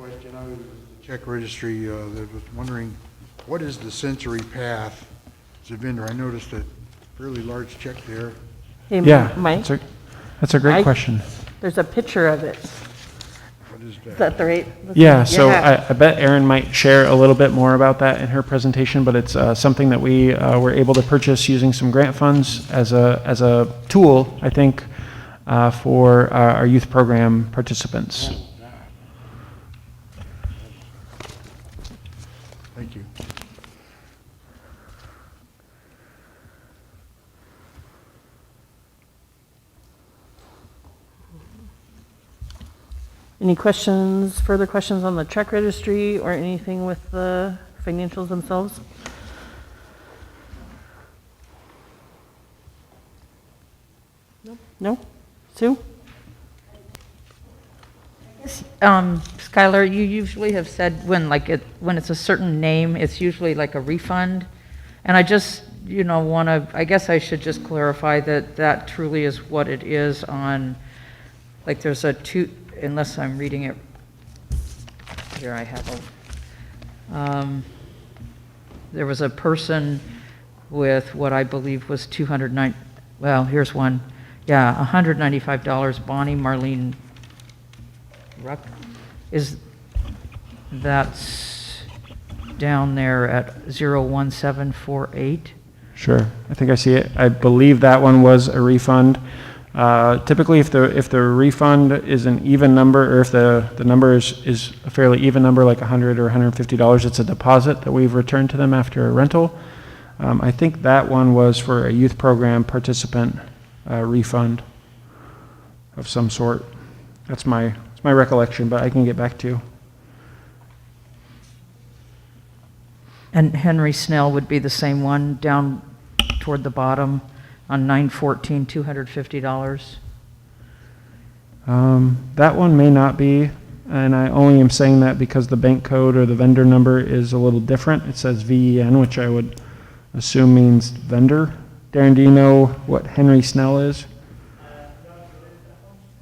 question. I was at the check registry that was wondering, what is the sensory path as a vendor? I noticed a fairly large check there. Hey, Yeah, Mike, that's a great question. there's a picture of it. What is that? Is that the right? Yeah, so I bet Erin might share a little bit more about that in her presentation, but it's something that we were able to purchase using some grant funds as a tool, I think, for our youth program participants. Thank you. Any questions, further questions on the check registry or anything with the financials themselves? No? Sue? Skylar, you usually have said when it's a certain name, it's usually like a refund. And I just, I guess I should just clarify that that truly is what it is on, like there's unless I'm reading it, here I have there was a person with what I believe was here's one. Yeah, $195, Bonnie Marlene Ruck. That's down there at 01748. Sure, I think I see it. I believe that one was a refund. Typically, if the refund is an even number, or if the number is a fairly even number, like $100 or $150, it's a deposit that we've returned to them after a rental. I think that one was for a youth program participant refund of some sort. That's my recollection, but I can get back to you. And Henry Snell would be the same one down toward the bottom on 9/14, $250. That one may not be, and I only am saying that because the bank code or the vendor number is a little different. It says VEN, which I would assume means vendor. Darren, do you know what Henry Snell is?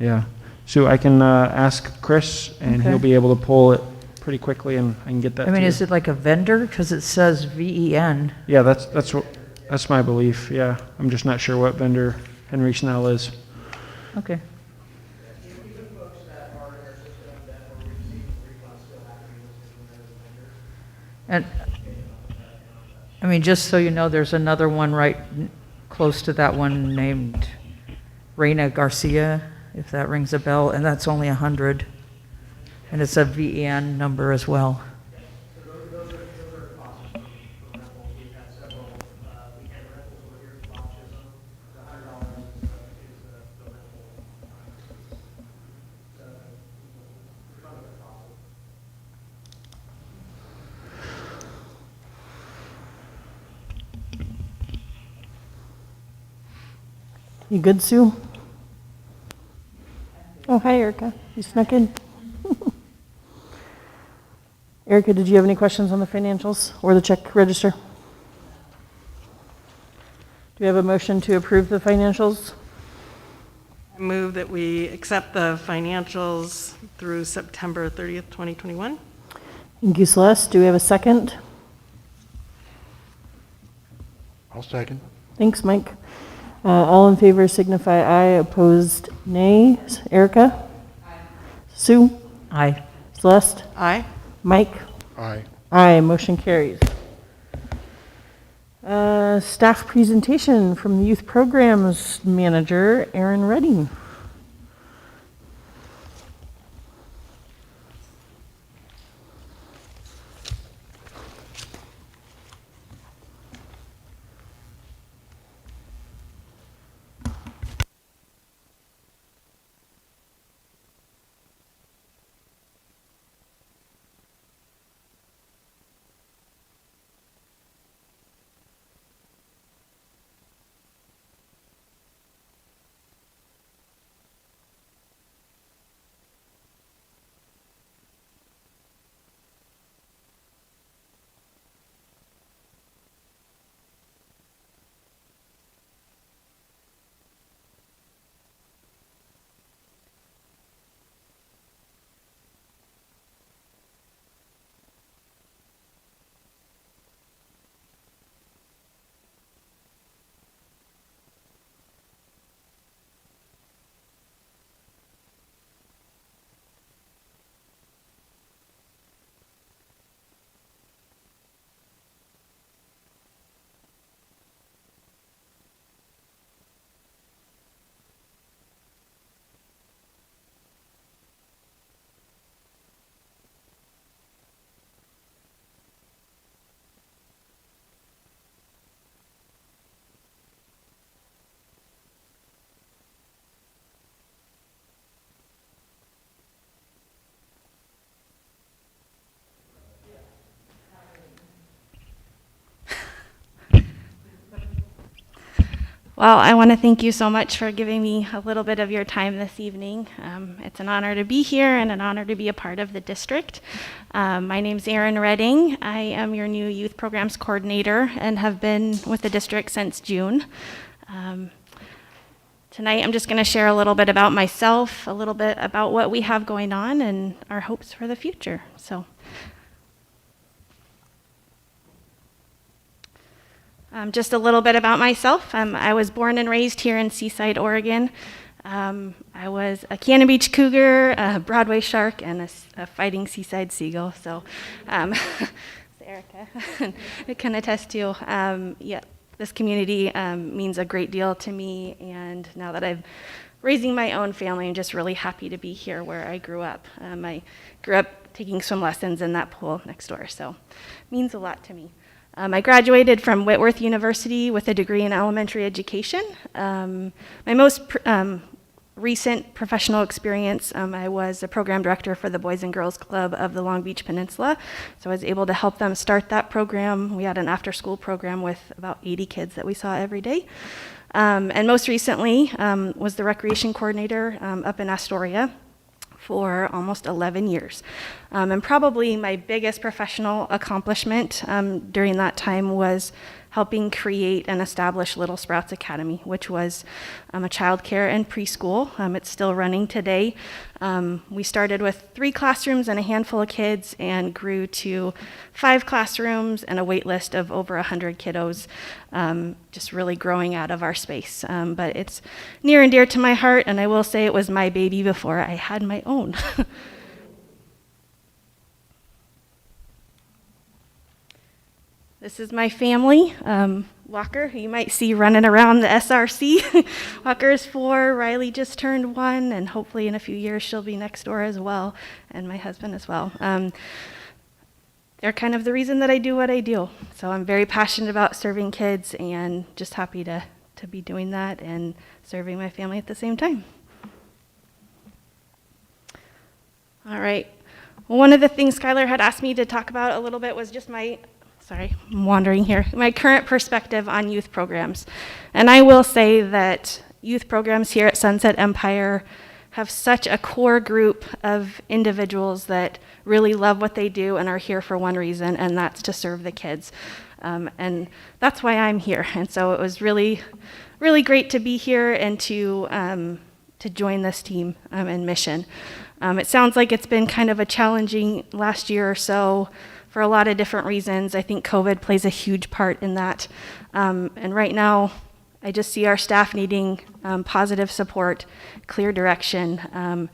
Yeah. So I can ask Chris, and Okay. he'll be able to pull it pretty quickly, and I can get that I mean, to you. is it like a vendor? Because it says VEN. Yeah, that's my belief. Yeah, I'm just not sure what vendor Henry Snell is. Okay. And, I mean, just so you know, there's another one right close to that one named Reina Garcia, if that rings a bell, and that's only 100. And it's a VEN number as well. Those are costs for rentals. We've had several weekend rentals over here from Autism. The $100 is the rental. Some of the costs. You good, Sue? Oh, hi, Erica. You snuck in. Erica, did you have any questions on the financials or the check register? Do we have a motion to approve the financials? I move that we accept the financials through September 30th, 2021. Thank you, Celeste. Do we have a second? I'll second. Thanks, Mike. All in favor signify aye. Opposed, nay. Erica? Aye. Sue? Aye. Celeste? Aye. Mike? Aye. Aye. Motion carries. Staff presentation from the Youth Programs Manager, Erin Redding. Well, I want to thank you so much for giving me a little bit of your time this evening. It's an honor to be here and an honor to be a part of the district. My name's Erin Redding. I am your new youth programs coordinator and have been with the district since June. Tonight I'm just going to share a little bit about myself, a little bit about what we have going on and our hopes for the future. Just a little bit about myself. I was born and raised here in Seaside, Oregon. I was a Cannon Beach Cougar, a Broadway Shark, and a fighting Seaside Seagull. So, Erica, I can attest to. Yeah, this community means a great deal to me, and now that I'm raising my own family, I'm just really happy to be here where I grew up. I grew up taking swim lessons in that pool next door, so it means a lot to me. I graduated from Whitworth University with a degree in elementary education. My most recent professional experience, I was a program director for the Boys and Girls Club of the Long Beach Peninsula, so I was able to help them start that program. We had an after-school program with about 80 kids that we saw every day. And most recently was the recreation coordinator up in Astoria for almost 11 years. And probably my biggest professional accomplishment during that time was helping create and establish Little Sprouts Academy, which was a childcare and preschool. It's still running today. We started with 3 classrooms and a handful of kids and grew to 5 classrooms and a wait list of over 100 kiddos, just really growing out of our space. But it's near and dear to my heart, and I will say it was my baby before I had my own. This is my family. Walker, who you might see running around the SRC. Walker is 4, Riley just turned 1, and hopefully in a few years she'll be next door as well, and my husband as well. They're kind of the reason that I do what I do. So I'm very passionate about serving kids and just happy to be doing that and serving my family at the same time. All right. Well, one of the things Skylar had asked me to talk about a little bit was just sorry, I'm wandering here, my current perspective on youth programs. And I will say that youth programs here at Sunset Empire have such a core group of individuals that really love what they do and are here for one reason, and that's to serve the kids. And that's why I'm here. And so it was really, really great to be here and to join this team and mission. It sounds like it's been kind of a challenging last year or so, for a lot of different reasons. I think COVID plays a huge part in that. And right now, I just see our staff needing positive support, clear direction,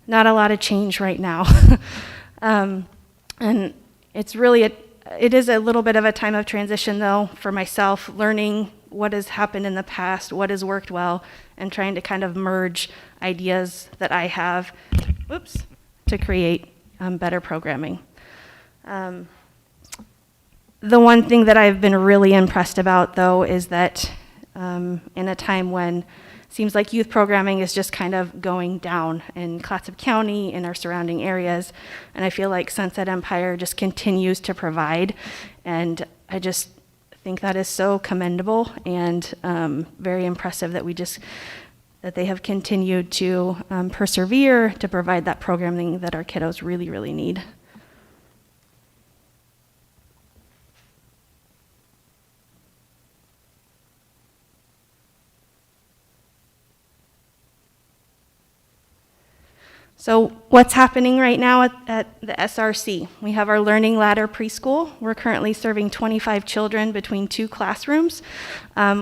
not a lot of change right now. And it's really, it is a little bit of a time of transition though, for myself, learning what has happened in the past, what has worked well, and trying to kind of merge ideas that I have, to create better programming. The one thing that I've been really impressed about, though, is that in a time when it seems like youth programming is just kind of going down in Clatsop County, in our surrounding areas, and I feel like Sunset Empire just continues to provide, and I just think that is so commendable and very impressive that they have continued to persevere to provide that programming that our kiddos really, really need. So what's happening right now at the SRC? We have our Learning Ladder preschool. We're currently serving 25 children between 2 classrooms.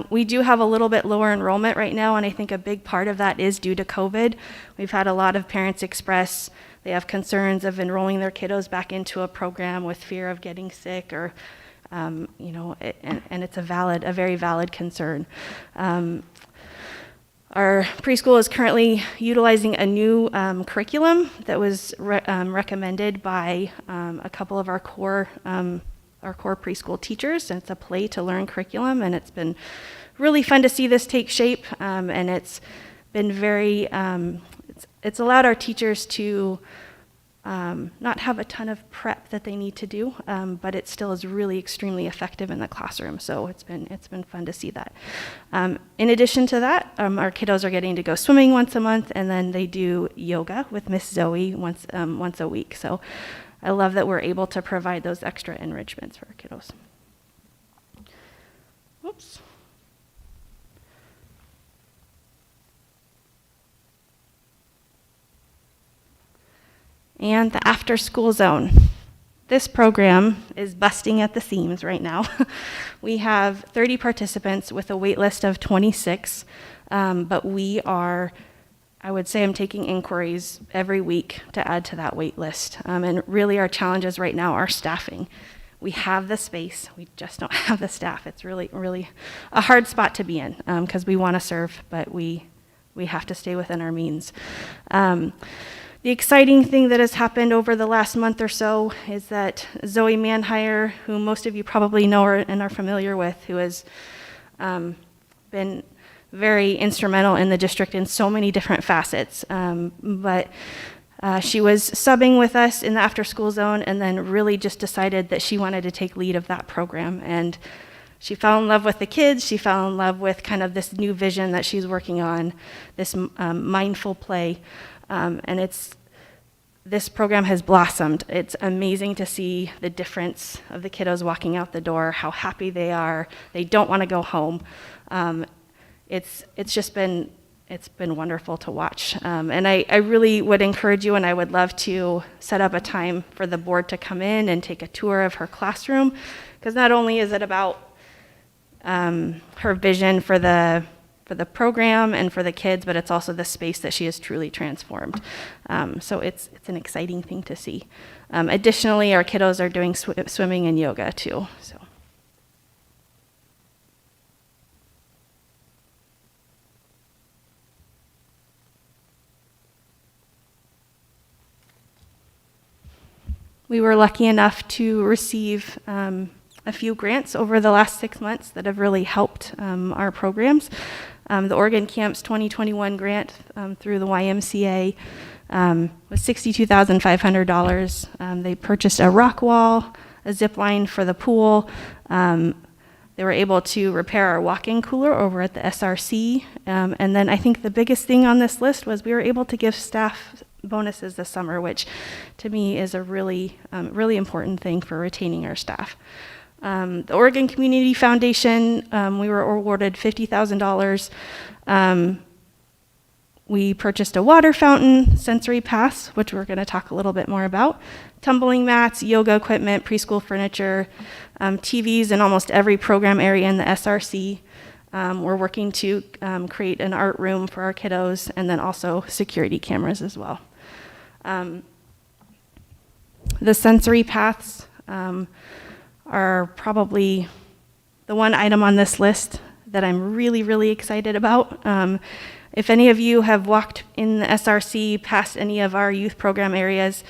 We do have a little bit lower enrollment right now, and I think a big part of that is due to COVID. We've had a lot of parents express they have concerns of enrolling their kiddos back into a program with fear of getting sick or, and it's a very valid concern. Our preschool is currently utilizing a new curriculum that was recommended by a couple of our core preschool teachers. And it's a play to learn curriculum, and it's been really fun to see this take shape. And it's been very, it's allowed our teachers to not have a ton of prep that they need to do, but it still is really extremely effective in the classroom. So it's been fun to see that. In addition to that, our kiddos are getting to go swimming once a month, and then they do yoga with Miss Zoe once a week. So I love that we're able to provide those extra enrichments for our kiddos. Whoops. And the after-school zone. This program is busting at the seams right now. We have 30 participants with a wait list of 26, but I would say I'm taking inquiries every week to add to that wait list. And really our challenges right now are staffing. We have the space, we just don't have the staff. It's really, really a hard spot to be in because we want to serve, but we have to stay within our means. The exciting thing that has happened over the last month or so is that Zoe Manhire, who most of you probably know and are familiar with, who has been very instrumental in the district in so many different facets, but she was subbing with us in the after-school zone and then really just decided that she wanted to take lead of that program. And she fell in love with the kids. She fell in love with kind of this new vision that she's working on, this mindful play. And this program has blossomed. It's amazing to see the difference of the kiddos walking out the door, how happy they are. They don't want to go home. It's been wonderful to watch. And I really would encourage you, and I would love to set up a time for the board to come in and take a tour of her classroom, because not only is it about her vision for the program and for the kids, but it's also the space that she has truly transformed. So it's an exciting thing to see. Additionally, our kiddos are doing swimming and yoga too. So. We were lucky enough to receive a few grants over the last 6 months that have really helped our programs. The Oregon Camps 2021 grant through the YMCA was $62,500. They purchased a rock wall, a zip line for the pool. They were able to repair our walk-in cooler over at the SRC. And then I think the biggest thing on this list was we were able to give staff bonuses this summer, which to me is a really, really important thing for retaining our staff. The Oregon Community Foundation, we were awarded $50,000. We purchased a water fountain, sensory pass, which we're going to talk a little bit more about, tumbling mats, yoga equipment, preschool furniture, TVs in almost every program area in the SRC. We're working to create an art room for our kiddos, and then also security cameras as well. The sensory paths are probably the one item on this list that I'm really, really excited about. If any of you have walked in the SRC past any of our youth program areas,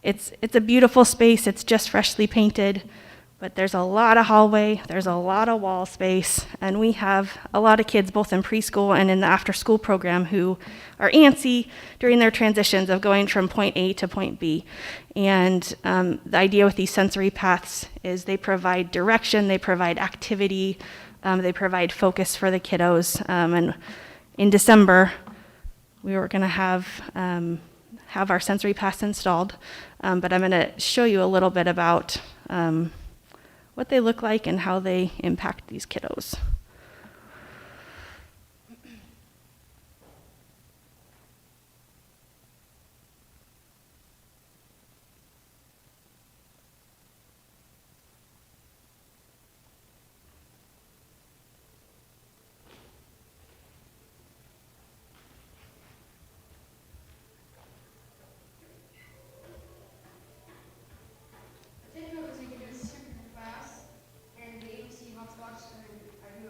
it's a beautiful space. It's just freshly painted, but there's a lot of hallway, there's a lot of wall space, and we have a lot of kids both in preschool and in the after-school program who are antsy during their transitions of going from point A to point B. And the idea with these sensory paths is they provide direction, they provide activity, they provide focus for the kiddos. And in December, we were going to have our sensory paths installed, but I'm going to show you a little bit about what they look like and how they impact these kiddos. Didn't know that you could do a super class and the ABC hotspots and I do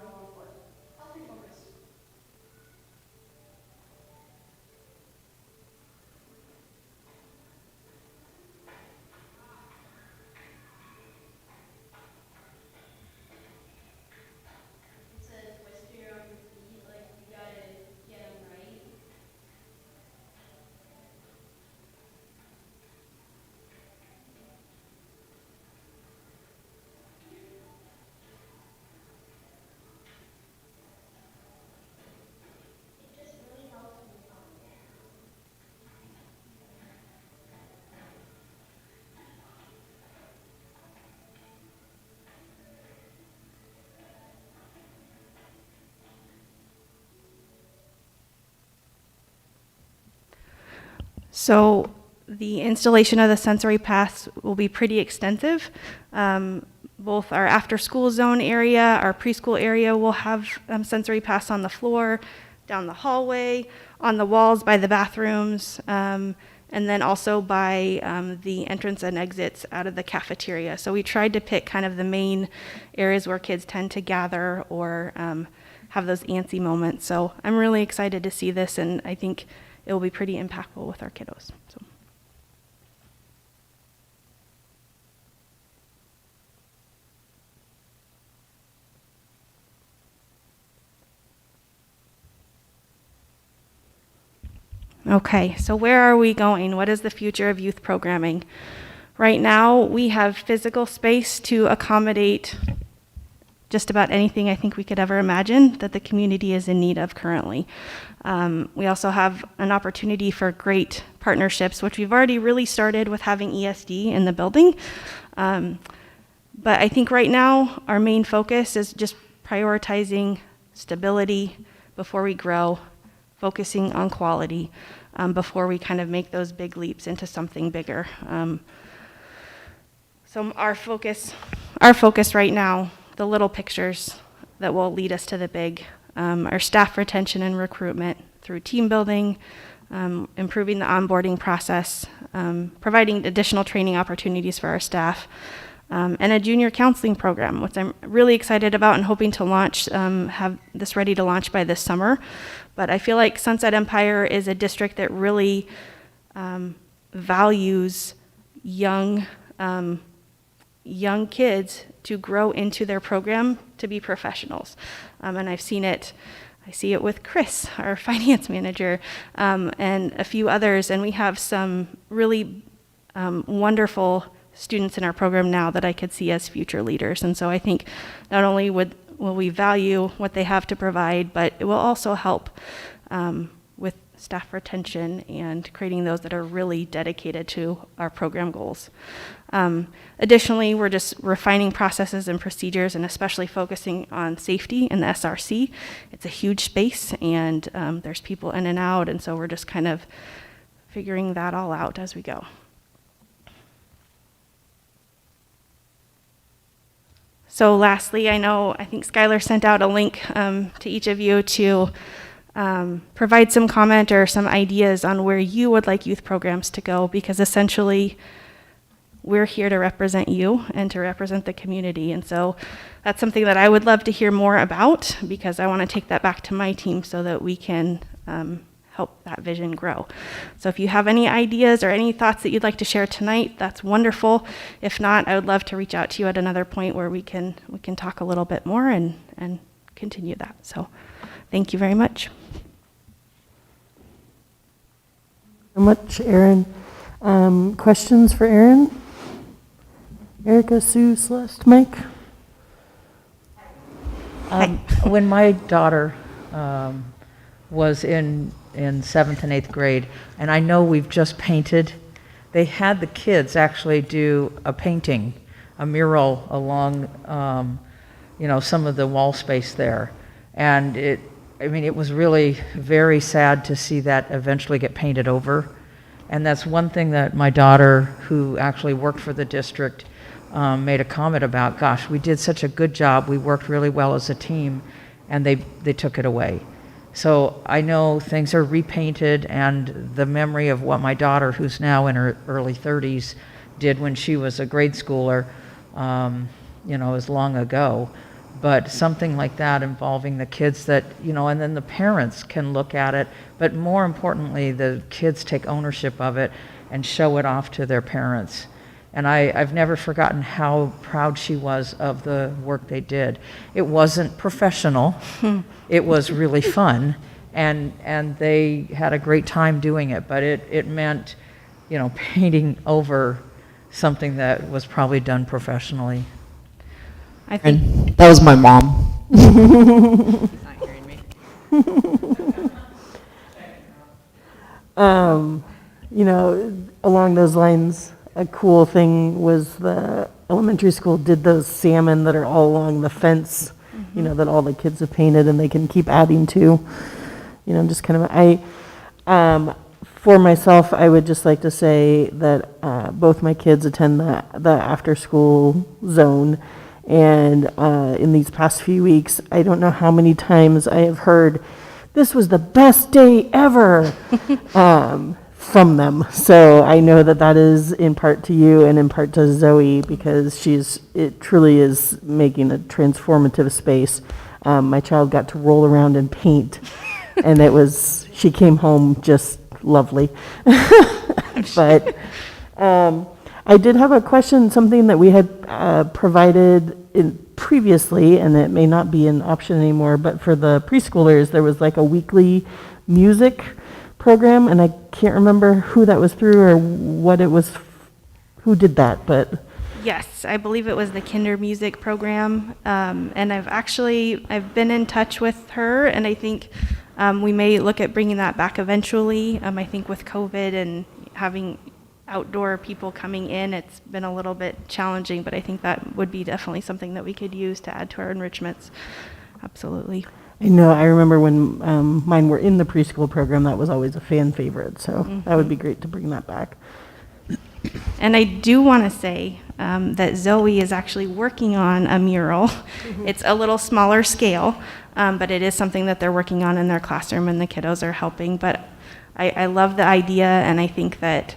So the installation of the sensory paths will be pretty extensive. Both our after-school zone area, our preschool area will have sensory paths on the floor, down the hallway, on the walls by the bathrooms, and then also by the entrance and exits out of the cafeteria. So we tried to pick kind of the main areas where kids tend to gather or have those antsy moments. So I'm really excited to see this, and I think it will be pretty impactful with our kiddos. So. Okay, so where are we going? What is the future of youth programming? Right now, we have physical space to accommodate just about anything I think we could ever imagine that the community is in need of currently. We also have an opportunity for great partnerships, which we've already really started with having ESD in the building. But I think right now, our main focus is just prioritizing stability before we grow, focusing on quality before we kind of make those big leaps into something bigger. So our focus right now, the little pictures that will lead us to the big, are staff retention and recruitment through team building, improving the onboarding process, providing additional training opportunities for our staff, and a junior counseling program, which I'm really excited about and hoping to launch, have this ready to launch by this summer. But I feel like Sunset Empire is a district that really values young kids to grow into their program to be professionals. And I see it with Chris, our finance manager, and a few others, and we have some really wonderful students in our program now that I could see as future leaders. And so I think not only will we value what they have to provide, but it will also help with staff retention and creating those that are really dedicated to our program goals. Additionally, we're just refining processes and procedures and especially focusing on safety in the SRC. It's a huge space and there's people in and out, and so we're just kind of figuring that all out as we go. So lastly, I think Skylar sent out a link to each of you to provide some comment or some ideas on where you would like youth programs to go, because essentially we're here to represent you and to represent the community. And so that's something that I would love to hear more about, because I want to take that back to my team so that we can help that vision grow. So if you have any ideas or any thoughts that you'd like to share tonight, that's wonderful. If not, I would love to reach out to you at another point where we can talk a little bit more and continue that. So thank you very much. Very much, Erin. Questions for Erin? Erica, Sue, Celeste, Mike? When my daughter was in 7th and 8th grade, and I know we've just painted, they had the kids actually do a painting, a mural along, some of the wall space there. And it was really very sad to see that eventually get painted over. And that's one thing that my daughter, who actually worked for the district, made a comment about. Gosh, we did such a good job, we worked really well as a team, and they took it away. So I know things are repainted, and the memory of what my daughter, who's now in her early 30s, did when she was a grade schooler, is long ago. But something like that involving the kids that, and then the parents can look at it, but more importantly, the kids take ownership of it and show it off to their parents. And I've never forgotten how proud she was of the work they did. It wasn't professional. It was really fun, and they had a great time doing it, but it meant, painting over something that was probably done professionally. I think And that was my mom. Along those lines, a cool thing was the elementary school did those salmon that are all along the fence, that all the kids have painted and they can keep adding to, just kind of, For myself, I would just like to say that both my kids attend the after-school zone, and in these past few weeks, I don't know how many times I have heard, "This was the best day ever," from them. So I know that that is in part to you and in part to Zoe, because it truly is making a transformative space. My child got to roll around and paint, and she came home just lovely. But I did have a question, something that we had provided previously, and it may not be an option anymore, but for the preschoolers, there was like a weekly music program, and I can't remember who that was through or what it was, who did that, but... Yes, I believe it was the Kinder Music program, and I've been in touch with her, and I think we may look at bringing that back eventually. I think with COVID and having outdoor people coming in, it's been a little bit challenging, but I think that would be definitely something that we could use to add to our enrichments. Absolutely. I know, I remember when mine were in the preschool program, that was always a fan favorite, so that would be great to bring that back. And I do want to say that Zoe is actually working on a mural. It's a little smaller scale, but it is something that they're working on in their classroom, and the kiddos are helping. But I love the idea, and I think that,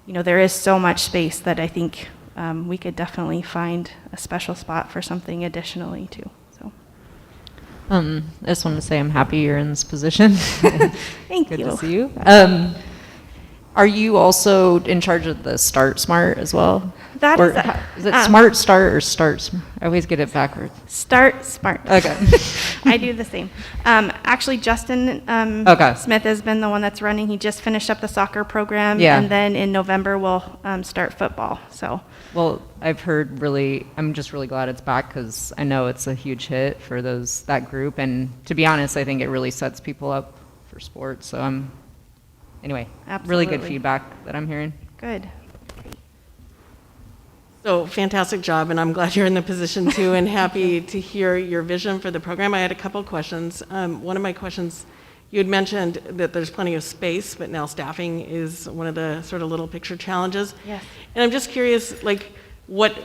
there is so much space that I think we could definitely find a special spot for something additionally too. So. I just want to say I'm happy you're in this position. Thank Good you. to see you. Are you also in charge of the Start Smart as well? That Or is is it Smart Start or Start Smart? I always get it backwards. Start Smart. Okay. I do the same. Actually, Justin Okay. Smith has been the one that's running. He just finished up the soccer program, Yeah. and then in November we'll start football. So. Well, I'm just really glad it's back, because I know it's a huge hit for that group, and to be honest, I think it really sets people up for sports. So anyway, really good Absolutely. feedback that I'm hearing. Good. So fantastic job, and I'm glad you're in the position too, and happy to hear your vision for the program. I had a couple questions. One of my questions, you had mentioned that there's plenty of space, but now staffing is one of the sort of little picture challenges. Yes. And I'm just curious, like, what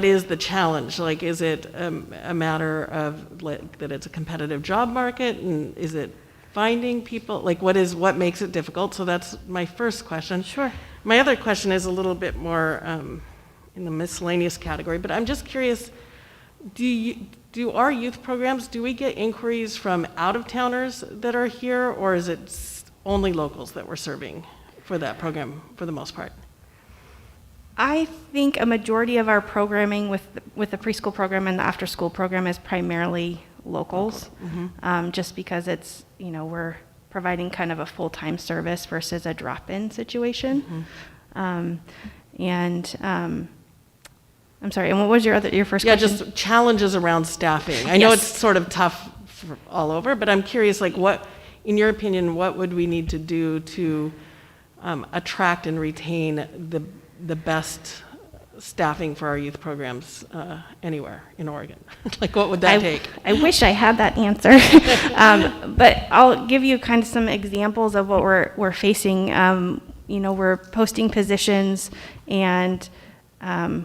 is the challenge? Like, is it a matter of that it's a competitive job market, and is it finding people? Like, what makes it difficult? So that's my first question. Sure. My other question is a little bit more in the miscellaneous category, but I'm just curious, do our youth programs, do we get inquiries from out-of-towners that are here, or is it only locals that we're serving for that program for the most part? I think a majority of our programming with the preschool program and the after-school program is primarily locals, just because it's, we're providing kind of a full-time service versus a drop-in situation. I'm sorry, and what was your first question? Yeah, just challenges around staffing. I know Yes. it's sort of tough all over, but I'm curious, like, what, in your opinion, what would we need to do to attract and retain the best staffing for our youth programs anywhere in Oregon? Like, what would that take? I wish I had that answer. But I'll give you kind of some examples of what we're facing. We're posting positions, and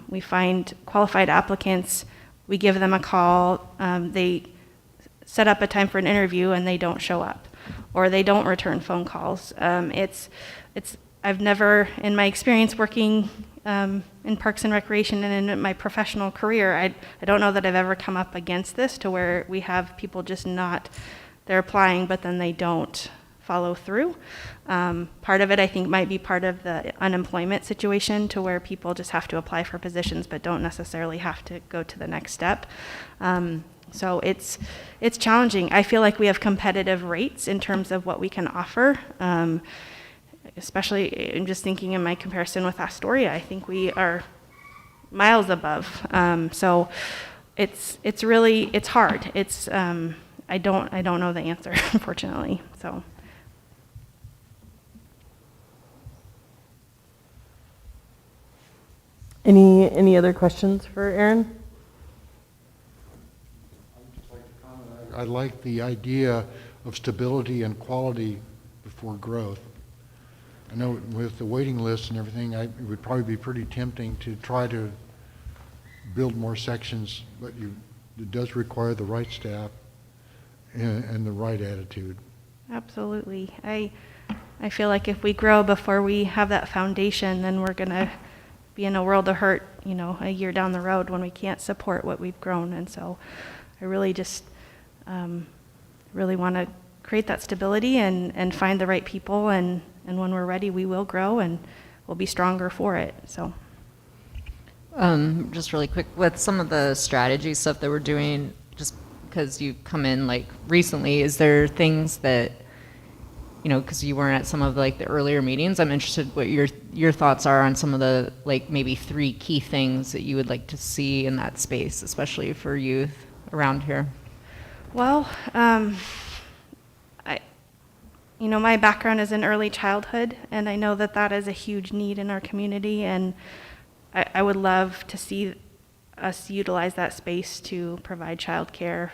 we find qualified applicants. We give them a call. They set up a time for an interview, and they don't show up, or they don't return phone calls. I've never, in my experience working in Parks and Recreation and in my professional career, I don't know that I've ever come up against this to where we have people just they're applying, but then they don't follow through. Part of it, I think, might be part of the unemployment situation, to where people just have to apply for positions but don't necessarily have to go to the next step. So it's challenging. I feel like we have competitive rates in terms of what we can offer. Especially, I'm just thinking in my comparison with Astoria, I think we are miles above. So it's really hard. I don't know the answer, unfortunately. So. Any other questions for Aaron? I like the idea of stability and quality before growth. I know with the waiting list and everything, it would probably be pretty tempting to try to build more sections, but it does require the right staff and the right attitude. Absolutely. I feel like if we grow before we have that foundation, then we're going to be in a world of hurt, you know, a year down the road when we can't support what we've grown. And so I really just really want to create that stability and find the right people. And when we're ready, we will grow and we'll be stronger for it. So. Just really quick, with some of the strategy stuff that we're doing, just because you've come in like recently, is there things that, you know, because you weren't at some of like the earlier meetings, I'm interested what your thoughts are on some of the like maybe 3 key things that you would like to see in that space, especially for youth around here. Well, you know, my background is in early childhood, and I know that that is a huge need in our community, and I would love to see us utilize that space to provide childcare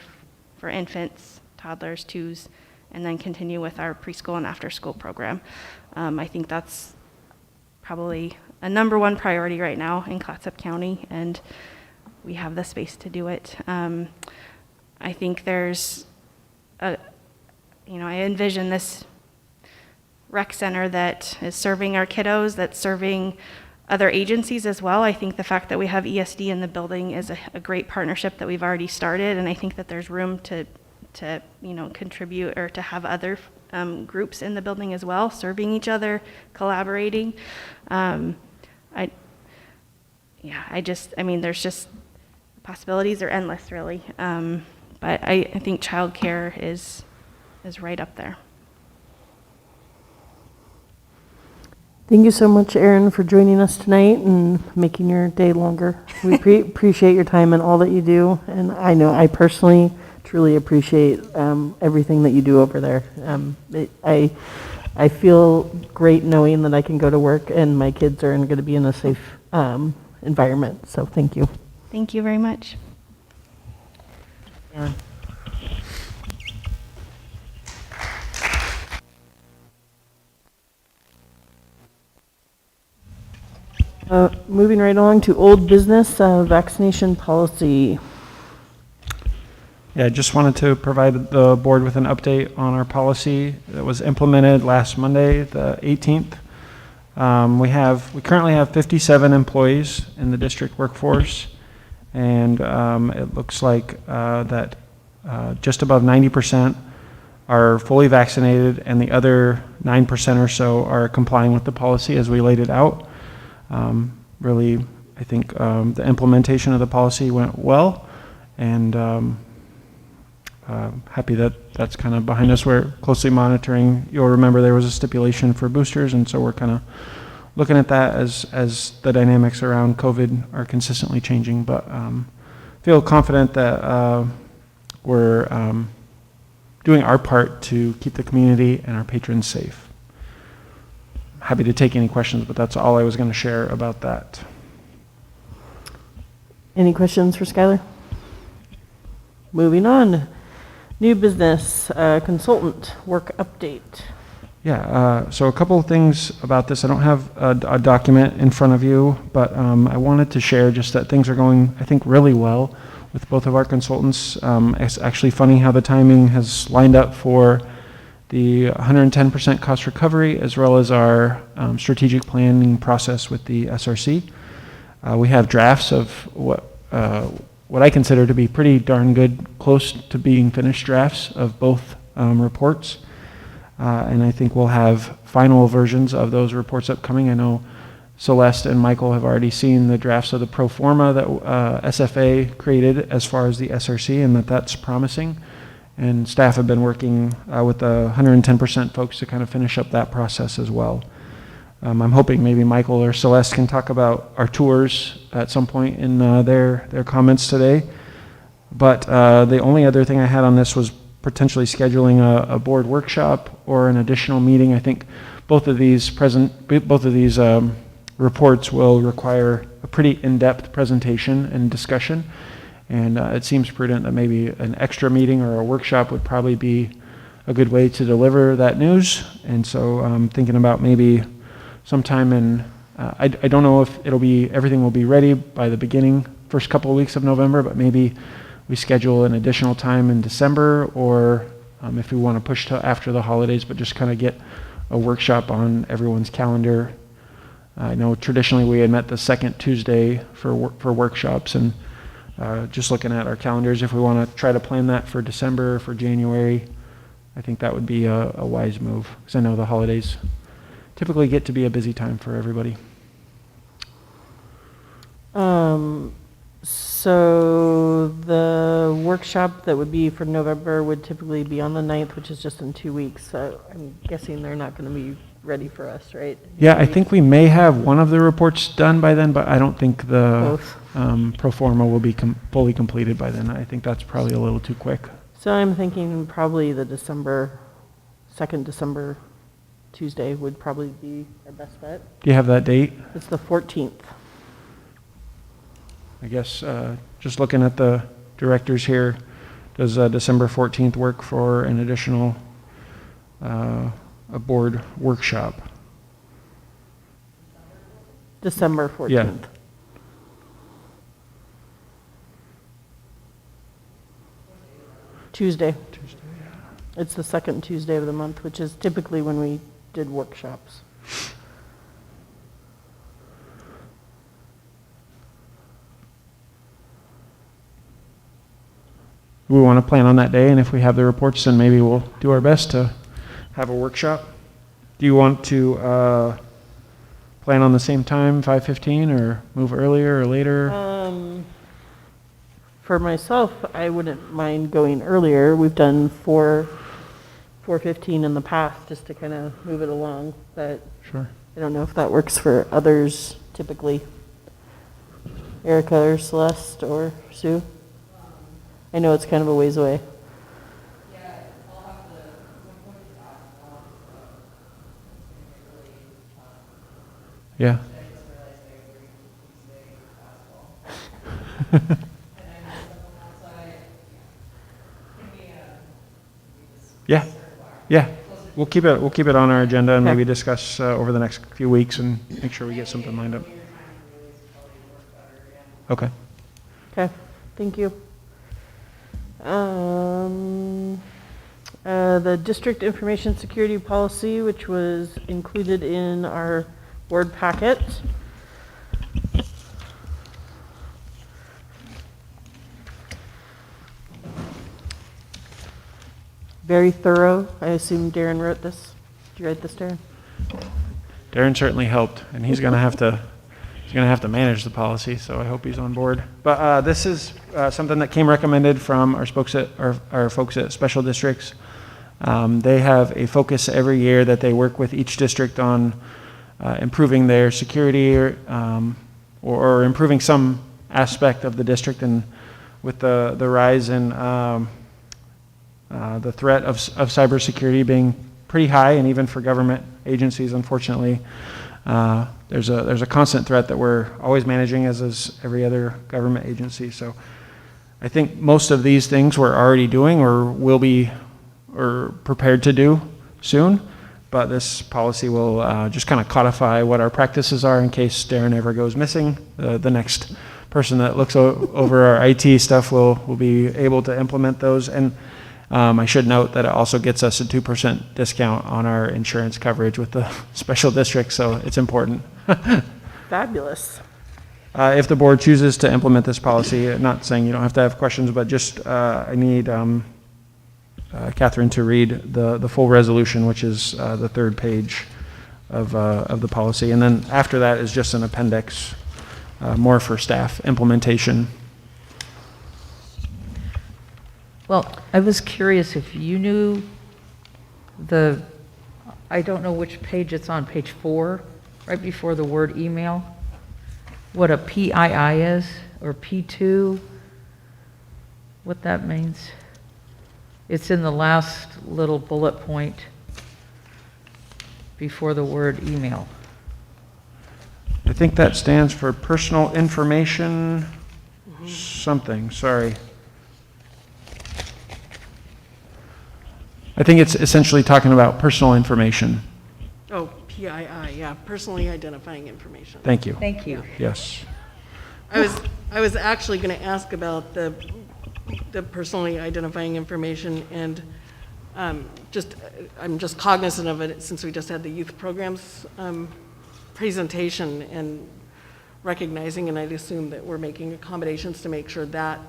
for infants, toddlers, twos, and then continue with our preschool and after-school program. I think that's probably a #1 priority right now in Clatsop County, and we have the space to do it. I think there's I envision this rec center that is serving our kiddos, that's serving other agencies as well. I think the fact that we have ESD in the building is a great partnership that we've already started, and I think that there's room to contribute or to have other groups in the building as well, serving each other, collaborating. There's just possibilities are endless, really. But I think childcare is right up there. Thank you so much, Erin, for joining us tonight and making your day longer. We appreciate your time and all that you do. And I know I personally truly appreciate everything that you do over there. I feel great knowing that I can go to work and my kids are going to be in a safe environment. So thank you. Thank you very much. Erin. Moving right along to old business, vaccination policy. Yeah, I just wanted to provide the board with an update on our policy that was implemented last Monday, the 18th. We currently have 57 employees in the district workforce, and it looks like that just above 90% are fully vaccinated, and the other 9% or so are complying with the policy as we laid it out. Really, I think the implementation of the policy went well, and happy that that's kind of behind us. We're closely monitoring. You'll remember there was a stipulation for boosters, and so we're kind of looking at that as the dynamics around COVID are consistently changing. But feel confident that we're doing our part to keep the community and our patrons safe. Happy to take any questions, but that's all I was going to share about that. Any questions for Skylar? Moving on. New business, consultant work update. Yeah, so a couple of things about this. I don't have a document in front of you, but I wanted to share just that things are going, I think, really well with both of our consultants. It's actually funny how the timing has lined up for the 110% cost recovery, as well as our strategic planning process with the SRC. We have drafts of what I consider to be pretty darn good, close to being finished drafts of both reports. And I think we'll have final versions of those reports upcoming. I know Celeste and Michael have already seen the drafts of the pro forma that SFA created as far as the SRC, and that's promising. And staff have been working with the 110% folks to kind of finish up that process as well. I'm hoping maybe Michael or Celeste can talk about our tours at some point in their comments today. But the only other thing I had on this was potentially scheduling a board workshop or an additional meeting. I think both of these reports will require a pretty in-depth presentation and discussion. And it seems prudent that maybe an extra meeting or a workshop would probably be a good way to deliver that news. And so I'm thinking about maybe sometime in, I don't know if everything will be ready by the beginning, first couple of weeks of November, but maybe we schedule an additional time in December, or if we want to push to after the holidays, but just kind of get a workshop on everyone's calendar. I know traditionally we had met the second Tuesday for workshops, and just looking at our calendars, if we want to try to plan that for December, for January, I think that would be a wise move, because I know the holidays typically get to be a busy time for everybody. So the workshop that would be for November would typically be on the 9th, which is just in 2 weeks. So I'm guessing they're not going to be ready for us, right? Yeah, I think we may have one of the reports done by then, but I don't think the pro forma will be fully completed by then. I think that's probably a little too quick. So I'm thinking probably the second December Tuesday would probably be our best bet. Do you have that date? It's the 14th. I guess just looking at the directors here, does December 14th work for an additional a board workshop? December 14th. Yeah. Tuesday. It's the second Tuesday of the month, which is typically when we did workshops. We want to plan on that day, and if we have the reports, then maybe we'll do our best to have a workshop. Do you want to plan on the same time, 5:15, or move earlier or later? For myself, I wouldn't mind going earlier. We've done 4:15 in the past just to kind of move it along, but Sure. I don't know if that works for others typically. Erica or Celeste or Sue? I know it's kind of a ways away. Yeah. Yeah, yeah. We'll keep it on our agenda and Okay. maybe discuss over the next few weeks and make sure we get something lined up. Okay. Okay, thank you. The district information security policy, which was included in our board packet. Very thorough. I assume Darren wrote this. Did you write this, Darren? Darren certainly helped, and he's going to have to manage the policy, so I hope he's on board. But this is something that came recommended from our folks at special districts. They have a focus every year that they work with each district on improving their security or improving some aspect of the district. And with the rise in the threat of cybersecurity being pretty high, and even for government agencies, unfortunately, there's a constant threat that we're always managing, as is every other government agency. So I think most of these things we're already doing or will be or prepared to do soon, but this policy will just kind of codify what our practices are in case Darren ever goes missing. The next person that looks over our IT stuff will be able to implement those. And I should note that it also gets us a 2% discount on our insurance coverage with the special district, so it's important. Fabulous. If the board chooses to implement this policy, not saying you don't have to have questions, but just I need Catherine to read the full resolution, which is the third page of the policy. And then after that is just an appendix, more for staff implementation. Well, I was curious if you knew I don't know which page it's on, page 4, right before the word email, what a PII is, or P2, what that means. It's in the last little bullet point before the word email. I think that stands for personal information something, sorry. I think it's essentially talking about personal information. Oh, PII, yeah, personally identifying information. Thank you. Thank you. Yes. I was actually going to ask about the personally identifying information, and I'm just cognizant of it since we just had the youth programs presentation, and recognizing, and I'd assume that we're making accommodations to make sure that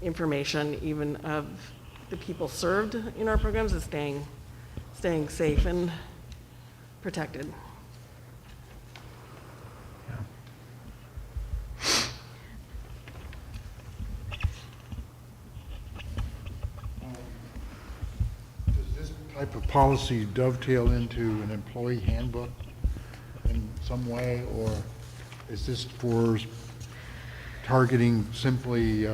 information, even of the people served in our programs, is staying safe and protected. Does this type of policy dovetail into an employee handbook in some way, or is this for targeting simply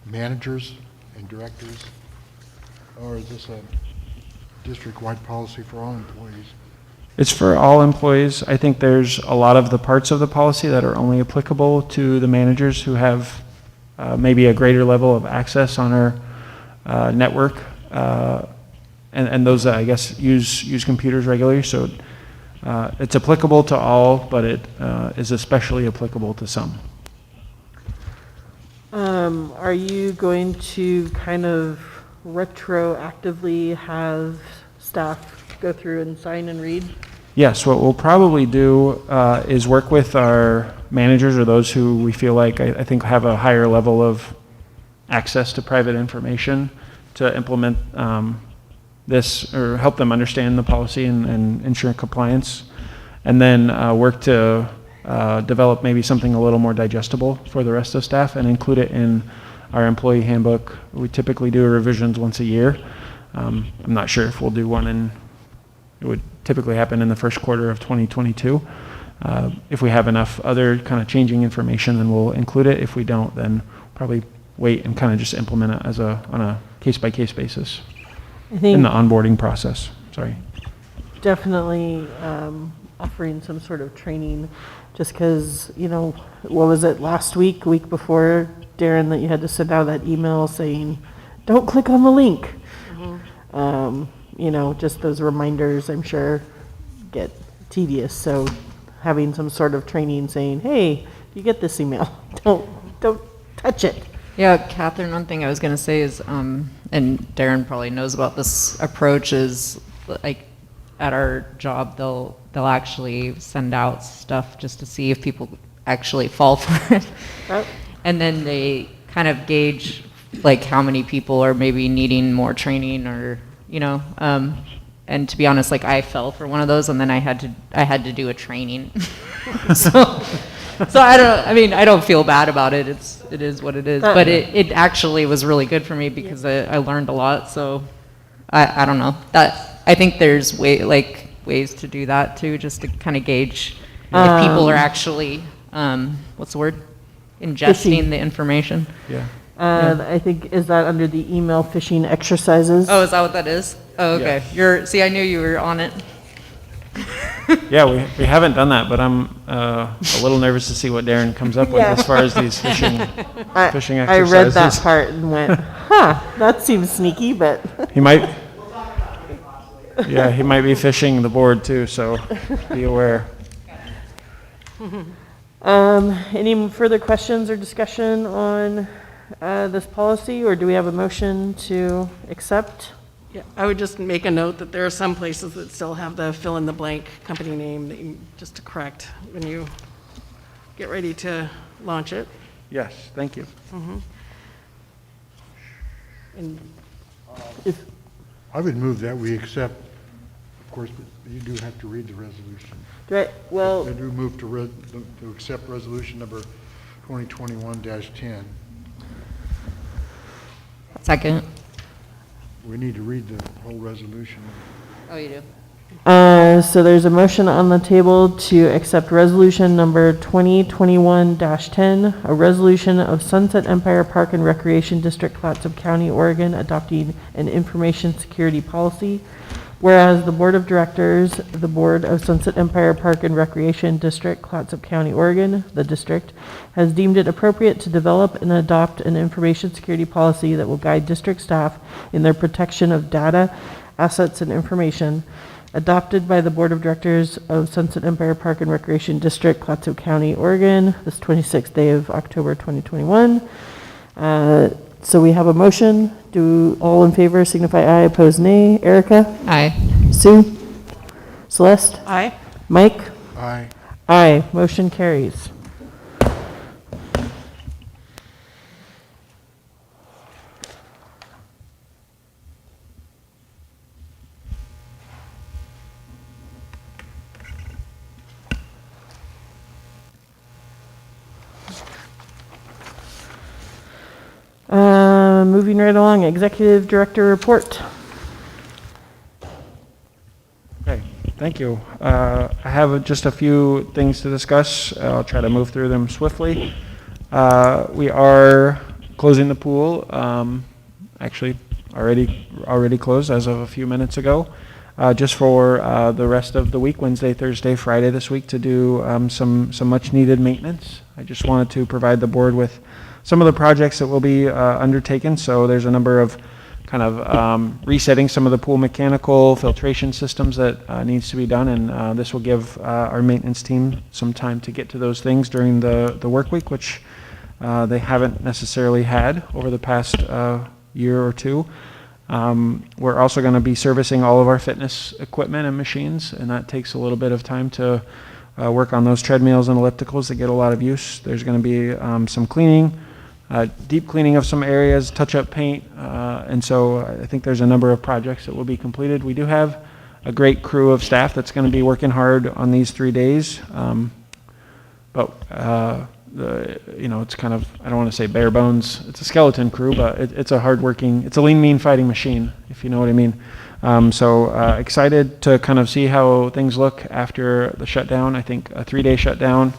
managers and directors, or is this a district-wide policy for all employees? It's for all employees. I think there's a lot of the parts of the policy that are only applicable to the managers who have maybe a greater level of access on our network, and those that I guess use computers regularly. So it's applicable to all, but it is especially applicable to some. Are you going to kind of retroactively have staff go through and sign and read? Yes, what we'll probably do is work with our managers or those who we feel like I think have a higher level of access to private information to implement this or help them understand the policy and ensure compliance, and then work to develop maybe something a little more digestible for the rest of staff and include it in our employee handbook. We typically do revisions once a year. I'm not sure if we'll do one it would typically happen in the first quarter of 2022. If we have enough other kind of changing information, then we'll include it. If we don't, then probably wait and kind of just implement it on a case-by-case basis I think in the onboarding process. Sorry. definitely offering some sort of training, just because, what was it, last week, week before, Darren, that you had to send out that email saying, don't click on the link. Just those reminders, I'm sure, get tedious. So having some sort of training saying, hey, you get this email, don't touch it. Yeah, Catherine, one thing I was going to say is, and Darren probably knows about this approach, is like at our job, they'll actually send out stuff just to see if people actually fall for it. Right. And then they kind of gauge like how many people are maybe needing more training, or and to be honest, like I fell for one of those, and then I had to do a training. So I don't feel bad about it. It is what it is. But it actually was really good for me because I learned a lot. So I don't know. I think there's ways to do that too, just to kind of gauge if people are actually what's the word? Ingesting the information. Yeah. I think, is that under the email phishing exercises? Oh, is that what that is? Oh, okay. Yes. I knew you were on it. Yeah, we haven't done that, but I'm a little nervous to see what Darren comes up with Yeah. as far as these phishing exercises. I read that part and went, that seems sneaky, but He might. Yeah, he might be phishing the board too, so be aware. any further questions or discussion on this policy, or do we have a motion to accept? Yeah, I would just make a note that there are some places that still have the fill-in-the-blank company name that just to correct when you get ready to launch it. Yes, thank you. And I would move that we accept, of course, but you do have to read the resolution. I do move to accept resolution number 2021-10. Second. We need to read the whole resolution. Oh, you do? So there's a motion on the table to accept resolution number 2021-10, a resolution of Sunset Empire Park and Recreation District, Clatsop County, Oregon, adopting an information security policy. Whereas the Board of Directors, the Board of Sunset Empire Park and Recreation District, Clatsop County, Oregon, the district, has deemed it appropriate to develop and adopt an information security policy that will guide district staff in their protection of data, assets, and information. adopted by the Board of Directors of Sunset Empire Park and Recreation District, Clatsop County, Oregon, this 26th day of October 2021. So we have a motion. Do all in favor signify aye, opposed nay. Erica? Aye. Sue? Celeste? Aye. Mike? Aye. Aye. Motion carries. Moving right along, Executive Director report. Okay, thank you. I have just a few things to discuss. I'll try to move through them swiftly. We are closing the pool, actually already closed as of a few minutes ago, just for the rest of the week, Wednesday, Thursday, Friday this week, to do some much needed maintenance. I just wanted to provide the board with some of the projects that will be undertaken. So there's a number of kind of resetting some of the pool mechanical filtration systems that needs to be done, and this will give our maintenance team some time to get to those things during the work week, which they haven't necessarily had over the past year or two. We're also going to be servicing all of our fitness equipment and machines, and that takes a little bit of time to work on those treadmills and ellipticals that get a lot of use. There's going to be some cleaning, deep cleaning of some areas, touch-up paint, and so I think there's a number of projects that will be completed. We do have a great crew of staff that's going to be working hard on these 3 days, but it's kind of, I don't want to say bare bones. It's a skeleton crew, but it's a hard-working, it's a lean, mean fighting machine, if you know what I mean. Excited to kind of see how things look after the shutdown. I think a 3-day shutdown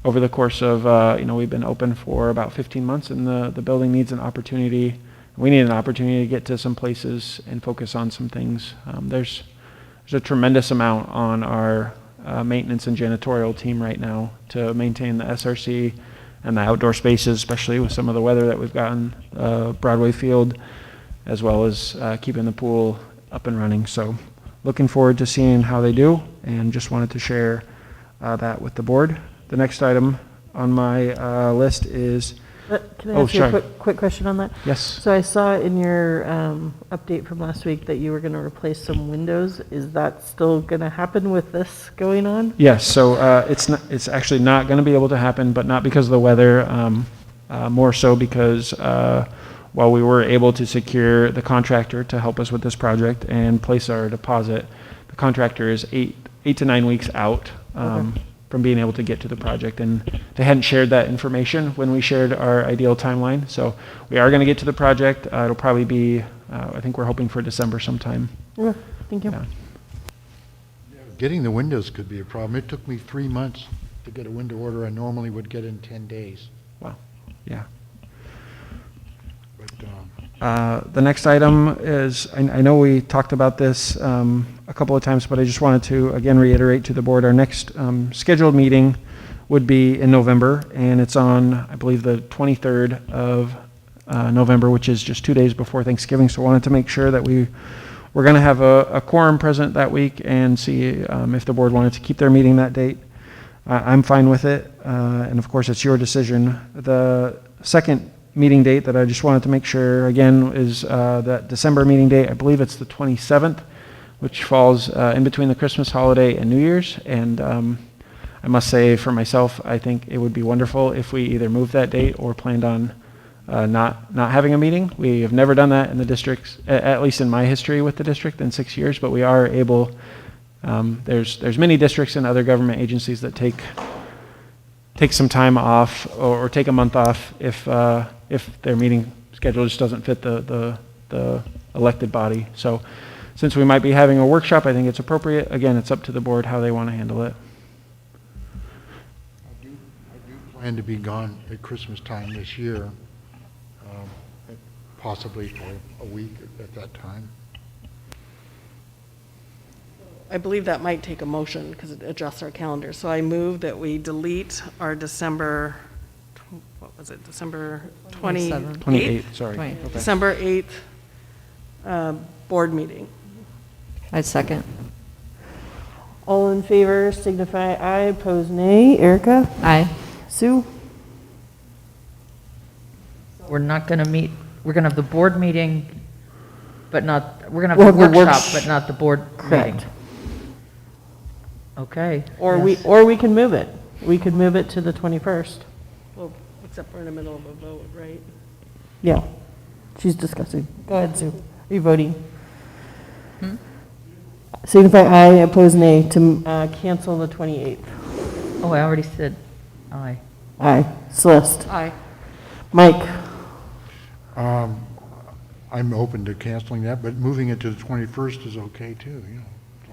over the course of, we've been open for about 15 months, and the building needs an opportunity. We need an opportunity to get to some places and focus on some things. There's a tremendous amount on our maintenance and janitorial team right now to maintain the SRC and the outdoor spaces, especially with some of the weather that we've gotten, Broadway Field, as well as keeping the pool up and running. So looking forward to seeing how they do, and just wanted to share that with the board. The next item on my list is, Can I ask you a quick question on that? Yes. So I saw in your update from last week that you were going to replace some windows. Is that still going to happen with this going on? Yes, so it's actually not going to be able to happen, but not because of the weather, more so because while we were able to secure the contractor to help us with this project and place our deposit, the contractor is 8 to 9 weeks out from being able to get to the project, and they hadn't shared that information when we shared our ideal timeline. So we are going to get to the project. It'll probably be, I think we're hoping for December sometime. Okay, thank you. Yeah. Getting the windows could be a problem. It took me 3 months to get a window order I normally would get in 10 days. Wow. Yeah. But The next item is, I know we talked about this a couple of times, but I just wanted to again reiterate to the board, our next scheduled meeting would be in November, and it's on, I believe, the 23rd of November, which is just 2 days before Thanksgiving. So I wanted to make sure that we're going to have a quorum present that week, and see if the board wanted to keep their meeting that date. I'm fine with it, and of course it's your decision. The second meeting date that I just wanted to make sure, again, is that December meeting date. I believe it's the 27th, which falls in between the Christmas holiday and New Year's. And I must say, for myself, I think it would be wonderful if we either moved that date or planned on not having a meeting. We have never done that in the districts, at least in my history with the district in 6 years, but we are able, there's many districts and other government agencies that take some time off or take a month off if their meeting schedule just doesn't fit the elected body. So since we might be having a workshop, I think it's appropriate. Again, it's up to the board how they want to handle it. I do plan to be gone at Christmas time this year, possibly for a week at that time. I believe that might take a motion because it adjusts our calendar. So I move that we delete our December, December 28th? 28th, sorry. 28th. Okay. December 8th board meeting. I second. All in favor signify aye, opposed nay. Erica? Aye. Sue? We're not going to meet, we're going to have the board meeting, but not, we're going to We'll have the have the workshop, worksh- but not the board meeting. Correct. Okay. Or yes. we can move it. We could move it to the 21st. Well, except we're in the middle of a vote, right? Yeah, she's discussing. Go ahead, Sue. Are you voting? Signify aye, opposed nay, to cancel the 28th. Oh, I already said aye. Aye. Celeste? Aye. Mike? I'm open to canceling that, but moving it to the 21st is okay too, you know.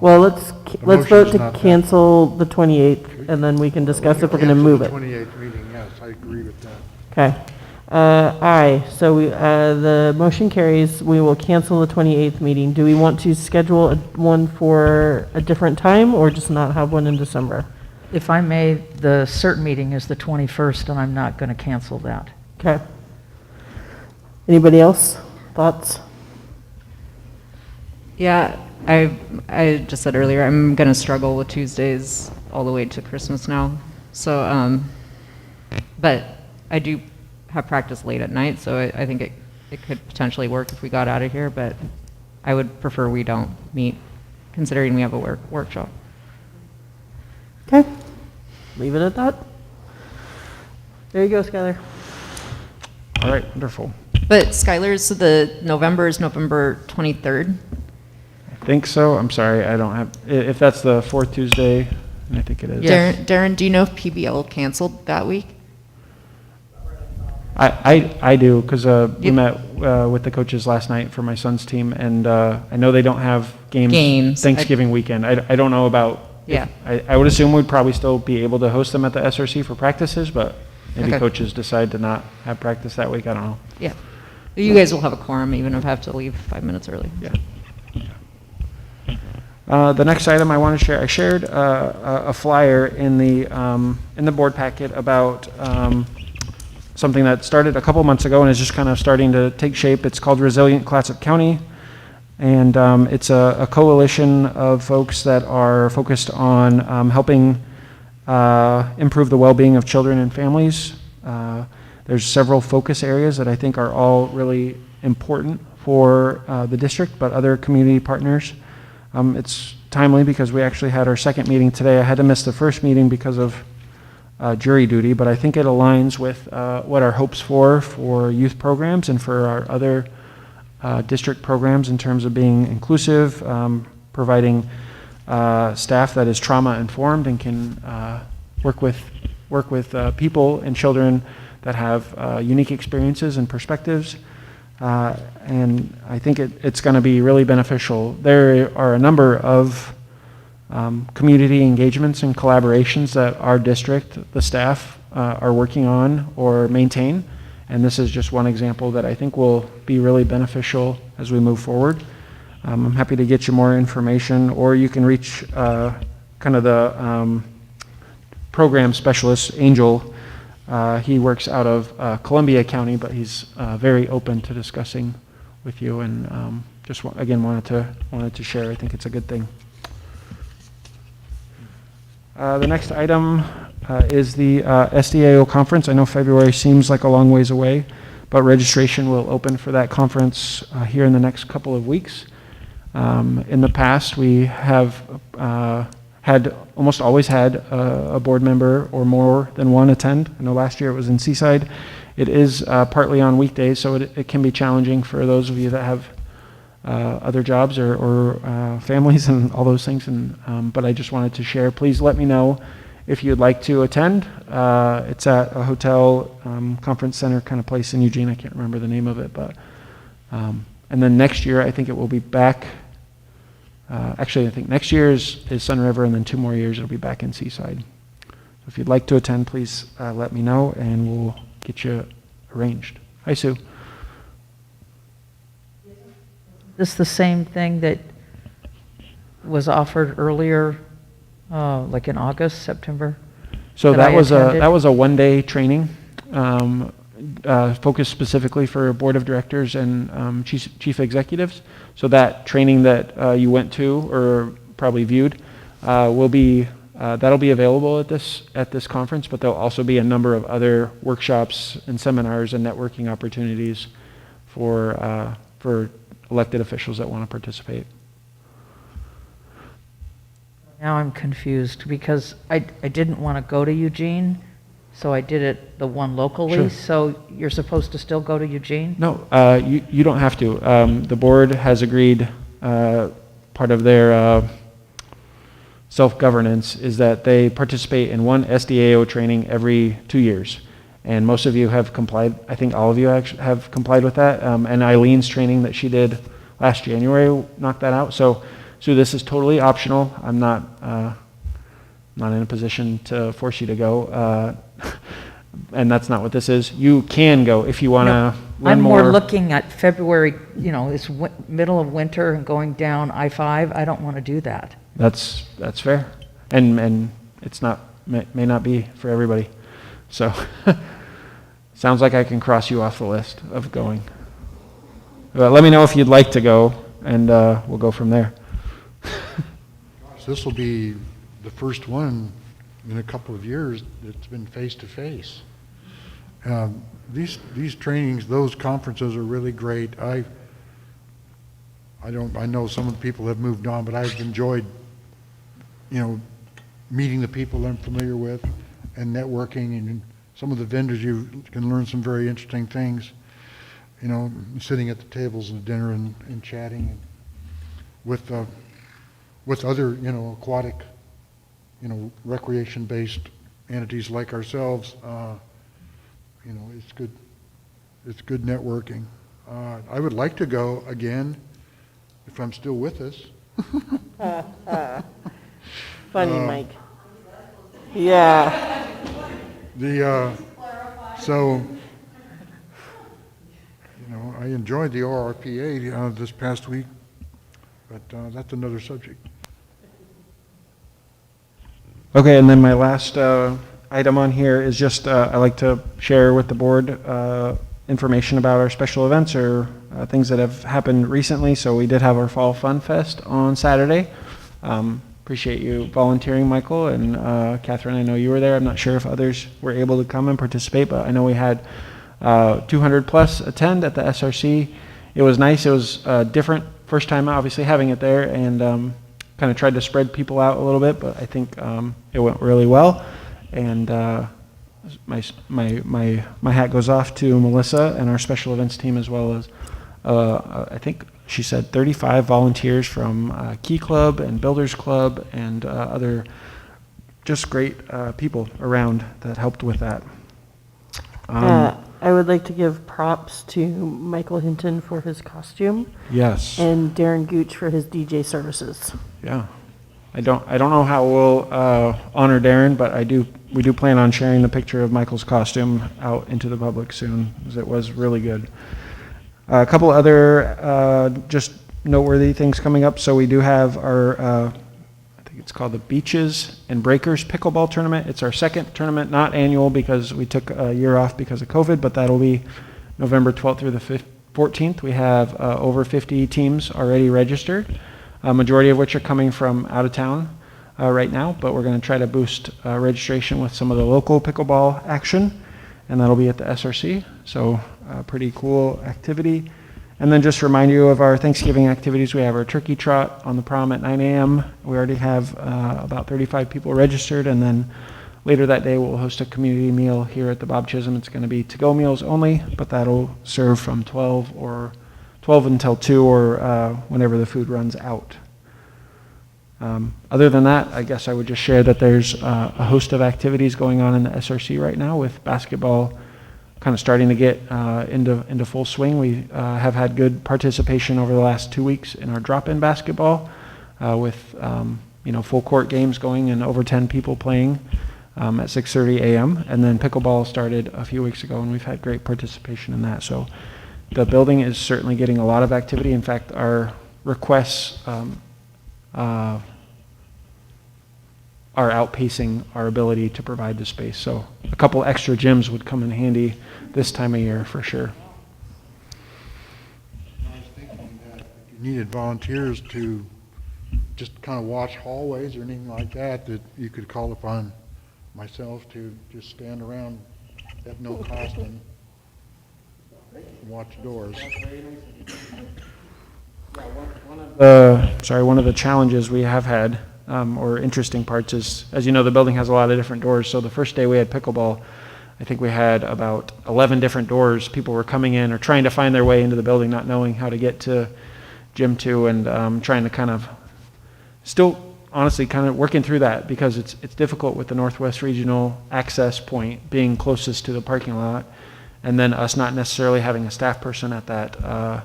Well, let's motion's vote to not that. cancel the 28th, and then we can discuss if we're going to Cancel move the it. 28th meeting, yes, I agree with that. Okay. Aye, so the motion carries. We will cancel the 28th meeting. Do we want to schedule one for a different time, or just not have one in December? If I may, the CERT meeting is the 21st, and I'm not going to cancel that. Okay. Anybody else? Thoughts? Yeah, I just said earlier, I'm going to struggle with Tuesdays all the way to Christmas now. So, but I do have practice late at night, so I think it could potentially work if we got out of here, but I would prefer we don't meet, considering we have a workshop. Okay. Leave it at that. There you go, Skylar. All right, wonderful. But Skylar's, so the November is November 23rd? I think so. I'm sorry, I don't have, if that's the fourth Tuesday, and I think it is. Yes. Darren, do you know if PBL canceled that week? I do, because we Yep. met with the coaches last night for my son's team, and I know they don't have games Games. Thanksgiving weekend. I don't know about, Yeah. I would assume we'd probably still be able to host them at the SRC for practices, but maybe Okay. coaches decide to not have practice that week, I don't know. Yeah. You guys will have a quorum, even if I have to leave 5 minutes early. Yeah. The next item I want to share, I shared a flyer in the board packet about something that started a couple months ago and is just kind of starting to take shape. It's called Resilient Clatsop County, and it's a coalition of folks that are focused on helping improve the well-being of children and families. There's several focus areas that I think are all really important for the district, but other community partners. It's timely because we actually had our second meeting today. I had to miss the first meeting because of jury duty, but I think it aligns with what our hopes for youth programs and for our other district programs in terms of being inclusive, providing staff that is trauma informed and can work with people and children that have unique experiences and perspectives. And I think it's going to be really beneficial. There are a number of community engagements and collaborations that our district, the staff, are working on or maintain. And this is just one example that I think will be really beneficial as we move forward. I'm happy to get you more information, or you can reach kind of the program specialist, Angel. He works out of Columbia County, but he's very open to discussing with you, and just again wanted to share. I think it's a good thing. The next item is the SDAO conference. I know February seems like a long ways away, but registration will open for that conference here in the next couple of weeks. In the past, we have almost always had a board member or more than one attend. I know last year it was in Seaside. It is partly on weekdays, so it can be challenging for those of you that have other jobs or families and all those things. But I just wanted to share. Please let me know if you'd like to attend. It's at a hotel conference center kind of place in Eugene. I can't remember the name of it, but and then next year I think it will be back. Actually, I think next year is Sun River, and then 2 more years it'll be back in Seaside. So if you'd like to attend, please let me know, and we'll get you arranged. Hi, Sue. This the same thing that was offered earlier, like in August, September? So that I attended? that was a 1-day training focused specifically for board of directors and chief executives. So that training that you went to or probably viewed will be that'll be available at this conference, but there'll also be a number of other workshops and seminars and networking opportunities for elected officials that want to participate. Now I'm confused because I didn't want to go to Eugene, so I did it the one locally. Sure. So you're supposed to still go to Eugene? No, you don't have to. The board has agreed, part of their self-governance is that they participate in one SDAO training every 2 years. And most of you have complied. I think all of you actually have complied with that. And Eileen's training that she did last January knocked that out. So this is totally optional. I'm not in a position to force you to go. And that's not what this is. You can go if you want to learn I'm more. more looking at February, it's middle of winter and going down I-5. I don't want to do that. That's fair. And it's not, may not be for everybody. So sounds like I can cross you off the list of going. Let me know if you'd like to go, and we'll go from there. Gosh, this will be the first one in a couple of years that's been face-to-face. These trainings, those conferences are really great. I know some of the people have moved on, but I've enjoyed, meeting the people I'm familiar with and networking, and some of the vendors you can learn some very interesting things, sitting at the tables and dinner and chatting and with other, aquatic, recreation-based entities like ourselves. It's good networking. I would like to go again if I'm still with us. Funny, Mike. Yeah. I enjoyed the ORPA this past week, but that's another subject. Okay, and then my last item on here is just I like to share with the board information about our special events or things that have happened recently. So we did have our Fall Fun Fest on Saturday. Appreciate you volunteering, Michael, and Catherine, I know you were there. I'm not sure if others were able to come and participate, but I know we had 200 plus attend at the SRC. It was nice. It was different, first time obviously having it there, and kind of tried to spread people out a little bit, but I think it went really well. And my hat goes off to Melissa and our special events team, as well as I think she said 35 volunteers from Key Club and Builders Club and other just great people around that helped with that. I would like to give props to Michael Hinton for his costume. Yes. And Darren Gooch for his DJ services. Yeah. I don't know how we'll honor Darren, but we do plan on sharing the picture of Michael's costume out into the public soon, as it was really good. A couple other just noteworthy things coming up. So we do have our, I think it's called the Beaches and Breakers Pickleball Tournament. It's our second tournament, not annual because we took a year off because of COVID, but that'll be November 12th through the 14th. We have over 50 teams already registered, a majority of which are coming from out of town right now, but we're going to try to boost registration with some of the local pickleball action, and that'll be at the SRC. So pretty cool activity. And then just remind you of our Thanksgiving activities. We have our turkey trot on the prom at 9 a.m. We already have about 35 people registered, and then later that day we'll host a community meal here at the Bob Chisholm. It's going to be to-go meals only, but that'll serve from 12 until 2 or whenever the food runs out. Other than that, I guess I would just share that there's a host of activities going on in the SRC right now, with basketball kind of starting to get into full swing. We have had good participation over the last 2 weeks in our drop-in basketball with full court games going and over 10 people playing at 6:30 a.m. And then pickleball started a few weeks ago, and we've had great participation in that. So the building is certainly getting a lot of activity. In fact, our requests are outpacing our ability to provide the space. So a couple extra gyms would come in handy this time of year for sure. I was thinking that if you needed volunteers to just kind of watch hallways or anything like that, that you could call upon myself to just stand around at no cost and watch doors. One of the challenges we have had, or interesting parts is, as you know, the building has a lot of different doors. So the first day we had pickleball, I think we had about 11 different doors. People were coming in or trying to find their way into the building, not knowing how to get to Gym 2, and trying to kind of still, honestly, kind of working through that, because it's difficult with the Northwest Regional access point being closest to the parking lot, and then us not necessarily having a staff person at that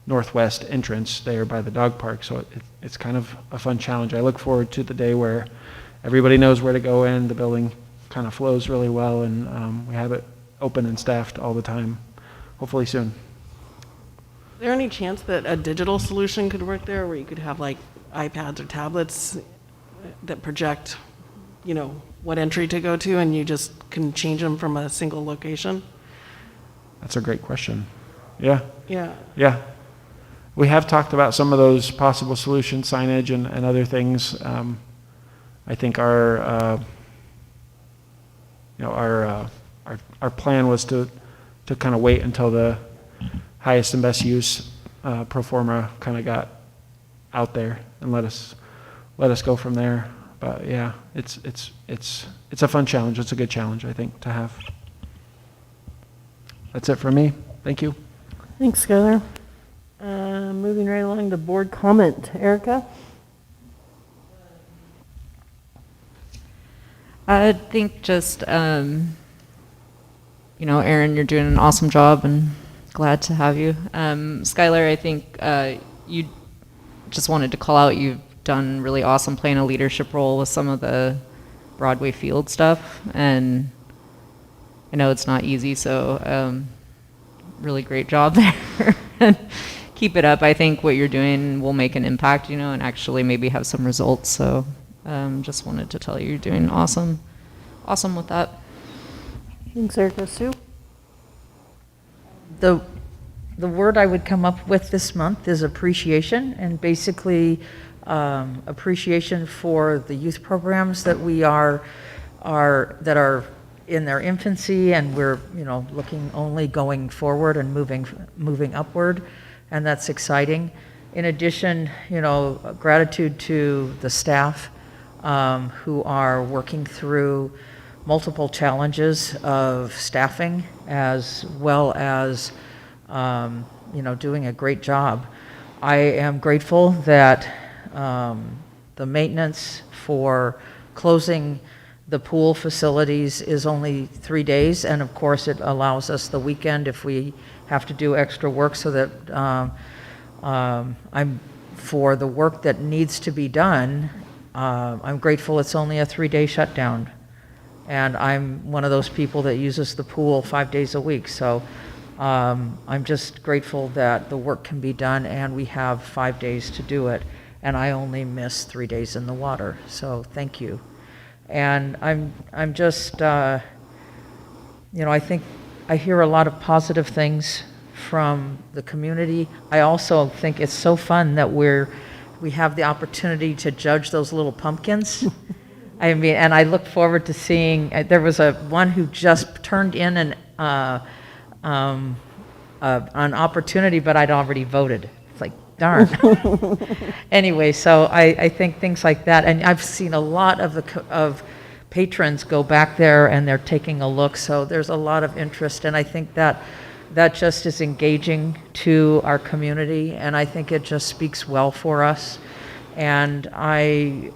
northwest entrance there by the dog park. So it's kind of a fun challenge. I look forward to the day where everybody knows where to go in, the building kind of flows really well, and we have it open and staffed all the time, hopefully soon. Is there any chance that a digital solution could work there, where you could have like iPads or tablets that project, you know, what entry to go to, and you just can change them from a single location? That's a great question. Yeah. Yeah. Yeah. We have talked about some of those possible solutions, signage and other things. I think our plan was to kind of wait until the highest and best use pro forma kind of got out there and let us go from there. But yeah, it's a fun challenge. It's a good challenge, I think, to have. That's it for me. Thank you. Thanks, Skylar. Moving right along to board comment. Erica? I think just, Aaron, you're doing an awesome job and glad to have you. Skylar, I think you just wanted to call out, you've done really awesome playing a leadership role with some of the Broadway field stuff, and I know it's not easy, so really great job there. And keep it up. I think what you're doing will make an impact, and actually maybe have some results. So just wanted to tell you you're doing awesome with that. Thanks, Erica. Sue? The word I would come up with this month is appreciation, and basically appreciation for the youth programs that that are in their infancy, and we're looking only going forward and moving upward, and that's exciting. In addition, gratitude to the staff who are working through multiple challenges of staffing, as well as doing a great job. I am grateful that the maintenance for closing the pool facilities is only 3 days, and of course it allows us the weekend if we have to do extra work, so that for the work that needs to be done, I'm grateful it's only a 3-day shutdown. And I'm one of those people that uses the pool 5 days a week, so I'm just grateful that the work can be done and we have 5 days to do it, and I only miss 3 days in the water, so thank you. And I'm just, I think I hear a lot of positive things from the community. I also think it's so fun that we have the opportunity to judge those little pumpkins. I mean, and I look forward to seeing, there was one who just turned in an opportunity, but I'd already voted. It's like, darn. Anyway, so I think things like that, and I've seen a lot of patrons go back there and they're taking a look, so there's a lot of interest, and I think that just is engaging to our community, and I think it just speaks well for us. And I'm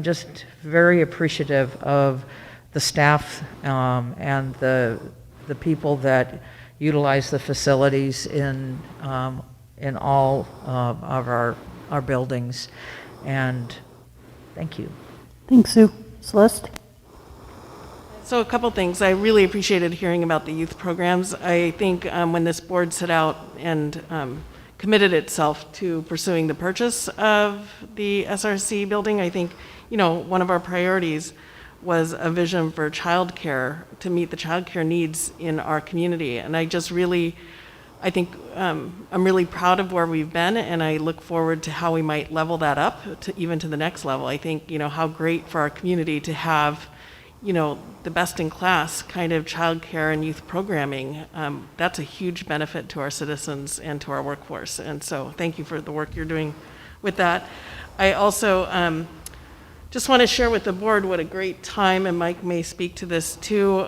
just very appreciative of the staff and the people that utilize the facilities in all of our buildings. And thank you. Thanks, Sue. Celeste? So a couple things. I really appreciated hearing about the youth programs. I think when this board set out and committed itself to pursuing the purchase of the SRC building, I think, one of our priorities was a vision for childcare, to meet the childcare needs in our community. And I just really I think I'm really proud of where we've been, and I look forward to how we might level that up to even to the next level. I think, how great for our community to have, the best in class kind of childcare and youth programming. That's a huge benefit to our citizens and to our workforce. And so thank you for the work you're doing with that. I also just want to share with the board what a great time, and Mike may speak to this too.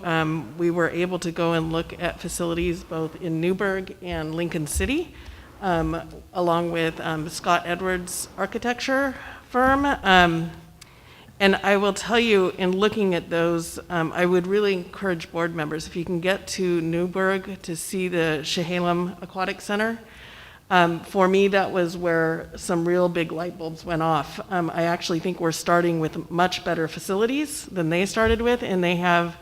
We were able to go and look at facilities both in Newburgh and Lincoln City, along with Scott Edwards Architecture Firm. And I will tell you, in looking at those, I would really encourage board members, if you can get to Newburgh to see the Chehalem Aquatic Center. For me, that was where some real big light bulbs went off. I actually think we're starting with much better facilities than they started with, and they have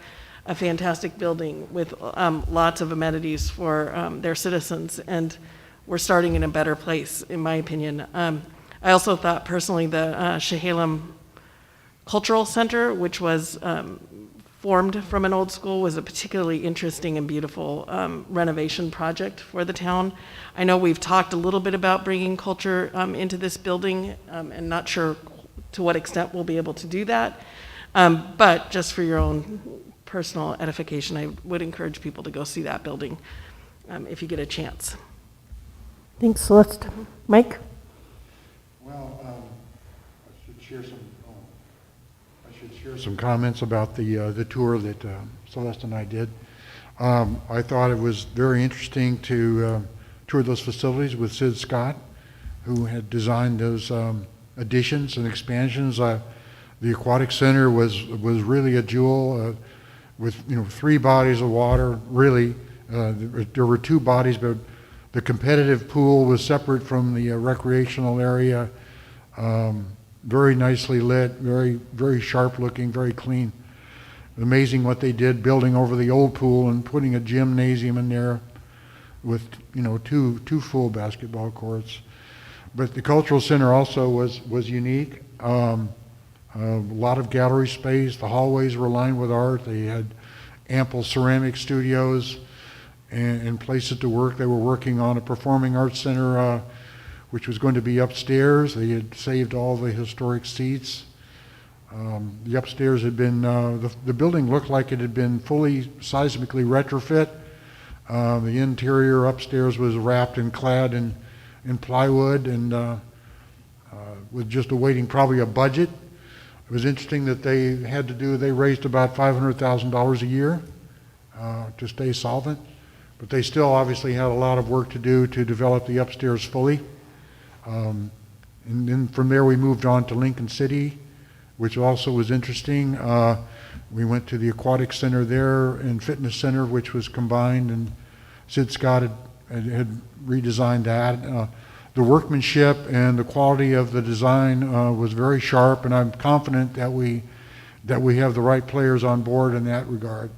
a fantastic building with lots of amenities for their citizens, and we're starting in a better place, in my opinion. I also thought personally the Chehalem Cultural Center, which was formed from an old school, was a particularly interesting and beautiful renovation project for the town. I know we've talked a little bit about bringing culture into this building, and not sure to what extent we'll be able to do that. But just for your own personal edification, I would encourage people to go see that building if you get a chance. Thanks, Celeste. Mike? Well, I should share some comments about the tour that Celeste and I did. I thought it was very interesting to tour those facilities with Sid Scott, who had designed those additions and expansions. The aquatic center was really a jewel with 3 bodies of water. Really, there were 2 bodies, but the competitive pool was separate from the recreational area. Very nicely lit, very, very sharp looking, very clean. Amazing what they did building over the old pool and putting a gymnasium in there with, two full basketball courts. But the cultural center also was unique. A lot of gallery space. The hallways were lined with art. They had ample ceramic studios and places to work. They were working on a performing arts center which was going to be upstairs. They had saved all the historic seats. The upstairs had been, the building looked like it had been fully seismically retrofit. The interior upstairs was wrapped and clad in plywood and with just awaiting probably a budget. It was interesting that they raised about $500,000 a year to stay solvent, but they still obviously had a lot of work to do to develop the upstairs fully. And then from there we moved on to Lincoln City, which also was interesting. We went to the aquatic center there and fitness center, which was combined, and Sid Scott had redesigned that. The workmanship and the quality of the design was very sharp, and I'm confident that we have the right players on board in that regard.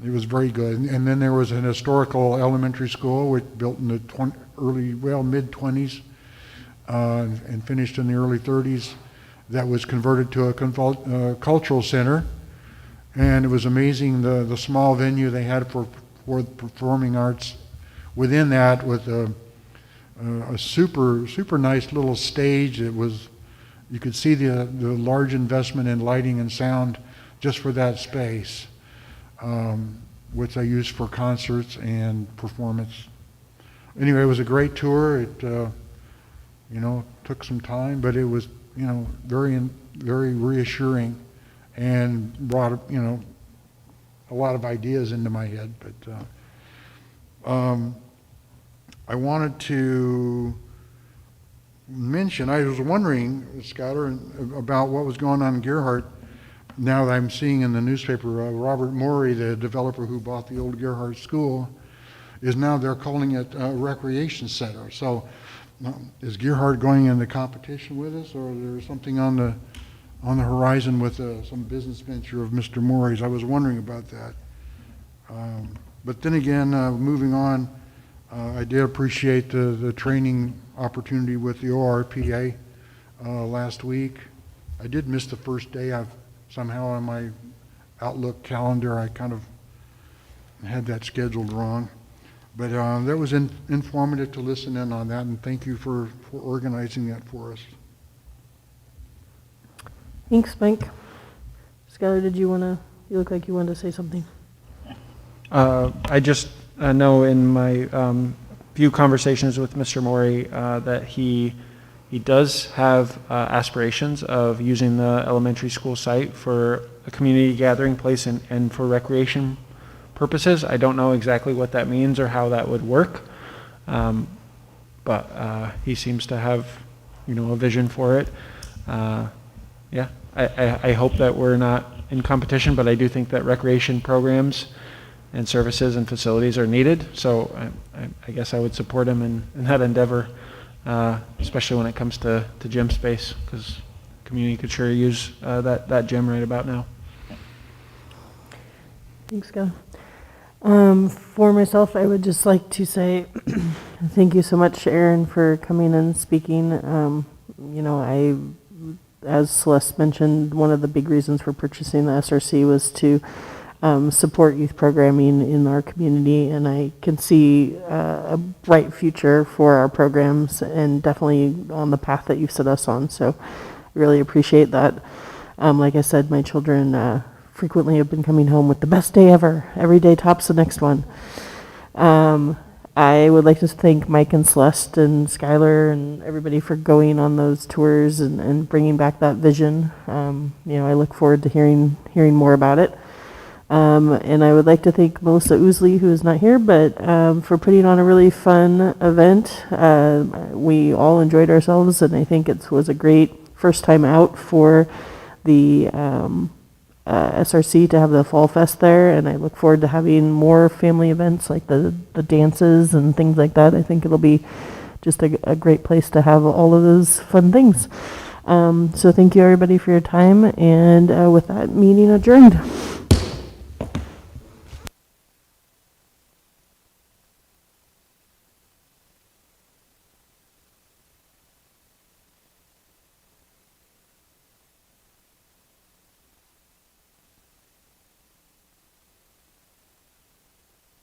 It was very good. And then there was an historical elementary school which built in the mid-20s and finished in the early 30s that was converted to a cultural center. And it was amazing the small venue they had for performing arts within that, with a super nice little stage. You could see the large investment in lighting and sound just for that space, which I used for concerts and performance. Anyway, it was a great tour. It took some time, but it was very reassuring and brought a lot of ideas into my head. But I wanted to mention, I was wondering, Skylar, about what was going on in Gerhardt. Now that I'm seeing in the newspaper, Robert Morey, the developer who bought the old Gerhardt School, is now they're calling it a recreation center. So is Gerhardt going into competition with us, or is there something on the horizon with some business venture of Mr. Morey's? I was wondering about that. But then again, moving on, I did appreciate the training opportunity with the ORPA last week. I did miss the first day. Somehow on my Outlook calendar, I kind of had that scheduled wrong. But that was informative to listen in on that, and thank you for organizing that for us. Thanks, Mike. Skylar, you look like you wanted to say something. I just know in my few conversations with Mr. Mori that he does have aspirations of using the elementary school site for a community gathering place and for recreation purposes. I don't know exactly what that means or how that would work, but he seems to have, a vision for it. Yeah, I hope that we're not in competition, but I do think that recreation programs and services and facilities are needed. So I guess I would support him in that endeavor, especially when it comes to gym space, because community could sure use that gym right about now. Thanks, Skylar. For myself, I would just like to say thank you so much, Aaron, for coming and speaking. As Celeste mentioned, one of the big reasons for purchasing the SRC was to support youth programming in our community, and I can see a bright future for our programs and definitely on the path that you've set us on, so really appreciate that. Like I said, my children frequently have been coming home with the best day ever. Every day tops the next one. I would like to thank Mike and Celeste and Skylar and everybody for going on those tours and bringing back that vision. I look forward to hearing more about it. And I would like to thank Melissa Ousley, who is not here, but for putting on a really fun event. We all enjoyed ourselves, and I think it was a great first time out for the SRC to have the Fall Fest there, and I look forward to having more family events like the dances and things like that. I think it'll be just a great place to have all of those fun things. So thank you everybody for your time, and with that, meeting adjourned.